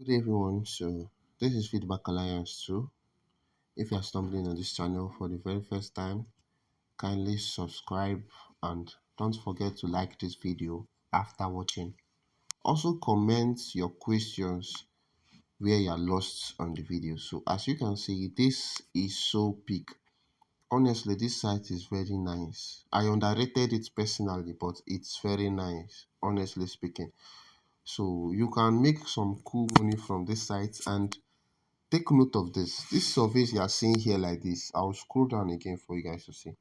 Good everyone, so this is Feedback Alliance too. If you are stumbling on this channel for the very first time, kindly subscribe and don't forget to like this video after watching. Also comment your questions where you are lost on the video. So as you can see, this is SolPick. Honestly, this site is very nice. I underrated it personally, but it's very nice, honestly speaking. So you can make some cool money from this site and take note of this. This surveys you are seeing here like this. I'll scroll down again for you guys to see.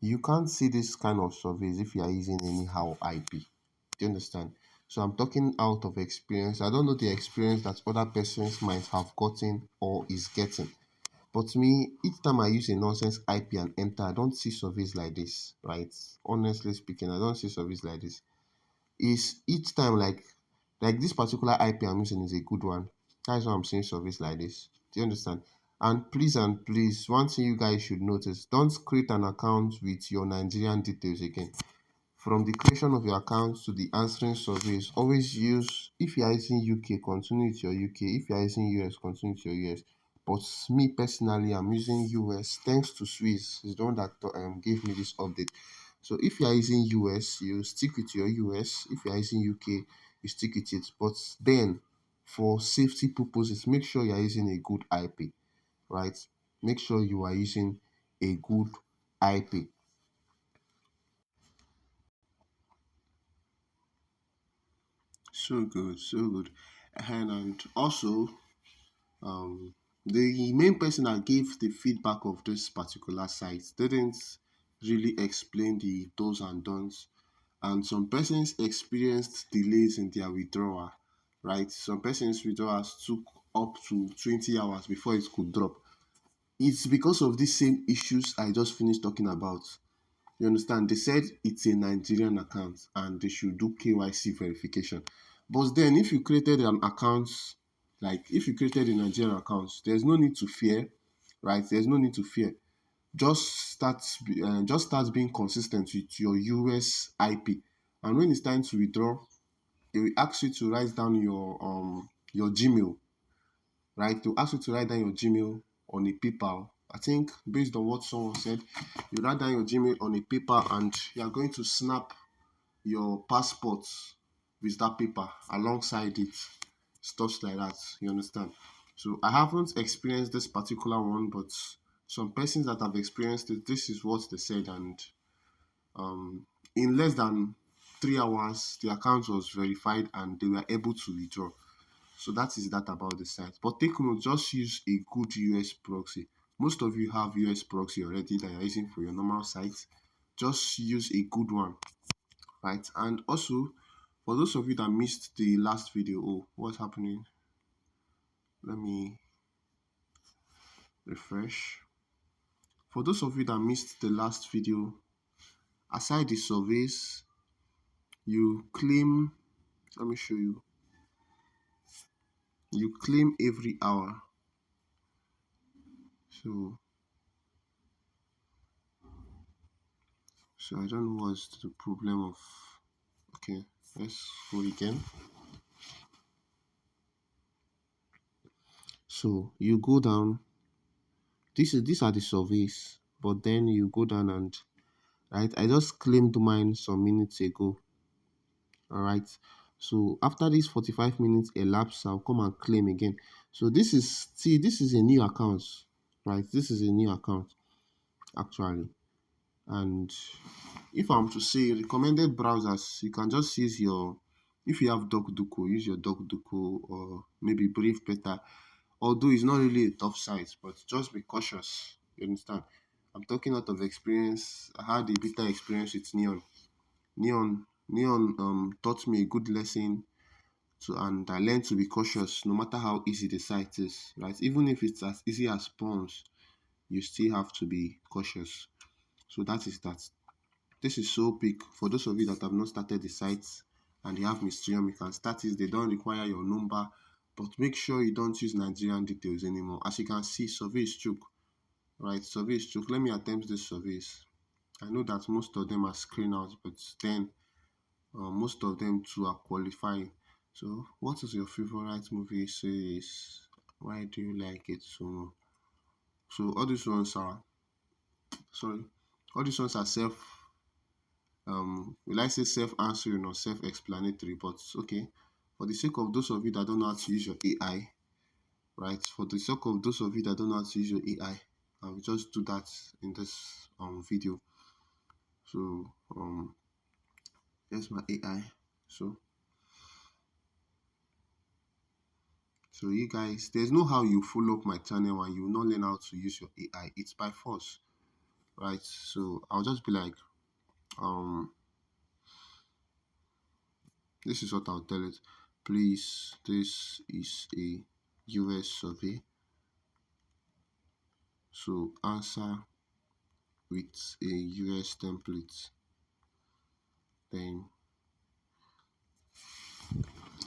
You can't see this kind of surveys if you are using anyhow IP. Do you understand? So I'm talking out of experience. I don't know the experience that other persons might have gotten or is getting. But me, each time I use a nonsense IP and enter, I don't see surveys like this, right? Honestly speaking, I don't see surveys like this. Is each time like this particular IP I'm using is a good one. That's why I'm seeing service like this. Do you understand? And please, one thing you guys should notice: don't create an account with your Nigerian details again. From the creation of your account to the answering surveys, always use, if you are using UK, continue with your UK. If you are using US, continue with your US. But me personally, I'm using US thanks to Swiss. Is the one that gave me this update. So if you are using US, you stick with your US. If you are using UK, you stick with it. But then, for safety purposes, make sure you are using a good IP, right? Make sure you are using a good IP. So good, so good. And also, the main person that gave the feedback of this particular site didn't really explain the do's and don'ts. And some persons experienced delays in their withdrawal, right? Some persons' withdrawals took up to 20 hours before it could drop. It's because of these same issues I just finished talking about. You understand? They said it's a Nigerian account and they should do KYC verification. But then, if you created an account, like if you created a Nigerian account, there's no need to fear, right? There's no need to fear. Just start being consistent with your US IP. And when it's time to withdraw, they will ask you to write down your Gmail, right? To ask you to write down your Gmail on a paper. I think based on what someone said, you write down your Gmail on a paper and you are going to snap your passport with that paper alongside it. Stuff like that. You understand? So I haven't experienced this particular one, but some persons that have experienced it, this is what they said, and um, in less than 3 hours, the account was verified and they were able to withdraw. So that is that about the site. But take note, just use a good US proxy. Most of you have US proxy already that you're using for your normal site. Just use a good one, right? And also, for those of you that missed the last video, oh, what's happening? Let me refresh. For those of you that missed the last video, aside the surveys, you claim, let me show you, you claim every hour. So, so I don't know what's the problem of, okay, let's go again. So you go down, these are the surveys, but then you go down and, right, I just claimed mine some minutes ago. All right, so after this 45 minutes elapse, I'll come and claim again. So this is a new account, right? This is a new account actually. And if I'm to say recommended browsers, you can just use your, if you have DuckDuckGo, use your DuckDuckGo, or maybe Brave Beta. Although it's not really a top site, but just be cautious. You understand? I'm talking out of experience. I had a bitter experience with Neon. Neon taught me a good lesson to, and I learned to be cautious no matter how easy the site is, right? Even if it's as easy as spawns, you still have to be cautious. So that is that. This is so big. For those of you that have not started the sites and you have Mystrium, you can start it. They don't require your number, but make sure you don't use Nigerian details anymore. As you can see, survey is choke, right? Survey is choke. Let me attempt this surveys. I know that most of them are screen out, but then most of them too are qualifying. So, what is your favorite movie series? Why do you like it so much? So, all these ones are sorry, all these ones are will I say self answering or self explanatory, but okay. For the sake of those of you that don't know how to use your AI, right? For the sake of those of you that don't know how to use your AI, I will just do that in this video. So here's my AI. So you guys, there's no how you follow up my channel and you will not learn how to use your AI. It's by force, right? So I'll just be like, this is what I'll tell it. Please, this is a US survey. So answer with a US template. Then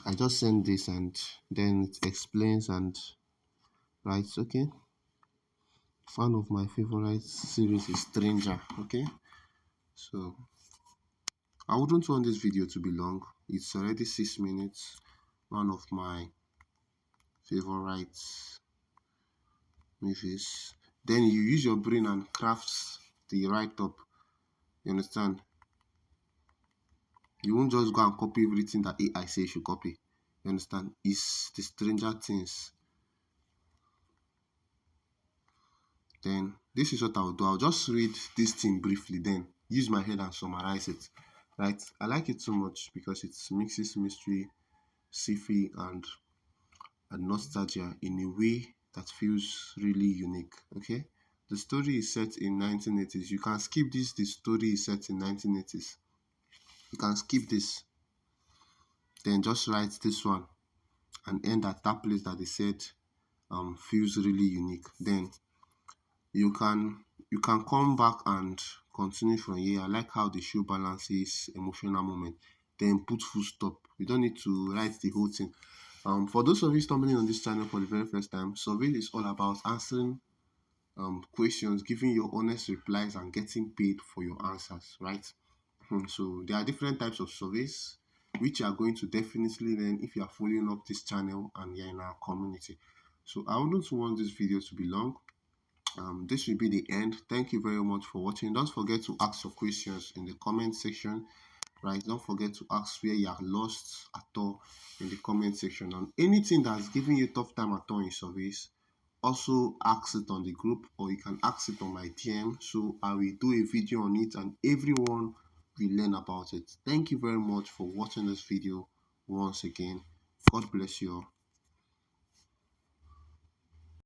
I just send this and then it explains and writes, okay. One of my favorite series is Stranger, okay. So I wouldn't want this video to be long. It's already 6 minutes. One of my favorite movies. Then you use your brain and craft the write-up. You understand? You won't just go and copy everything that AI says you should copy. You understand? It's the Stranger Things. Then this is what I'll do. I'll just read this thing briefly, then use my head and summarize it. Right? I like it so much because it mixes mystery, sci-fi, and nostalgia in a way that feels really unique. Okay? The story is set in 1980s. You can skip this. The story is set in 1980s. You can skip this. Then just write this one and end at that place that they said feels really unique. Then you can come back and continue from here. I like how the show balances emotional moment, then put full stop. You don't need to write the whole thing. For those of you stumbling on this channel for the very first time, survey is all about answering questions, giving your honest replies, and getting paid for your answers, right? So there are different types of surveys which you are going to definitely learn if you are following up this channel and you're in our community. So I wouldn't want this video to be long. This will be the end. Thank you very much for watching. Don't forget to ask your questions in the comment section, right? Don't forget to ask where you are lost at all in the comment section, and anything that's giving you tough time at all in surveys, also ask it on the group, or you can ask it on my DM. So I will do a video on it and everyone will learn about it. Thank you very much for watching this video once again. God bless you all.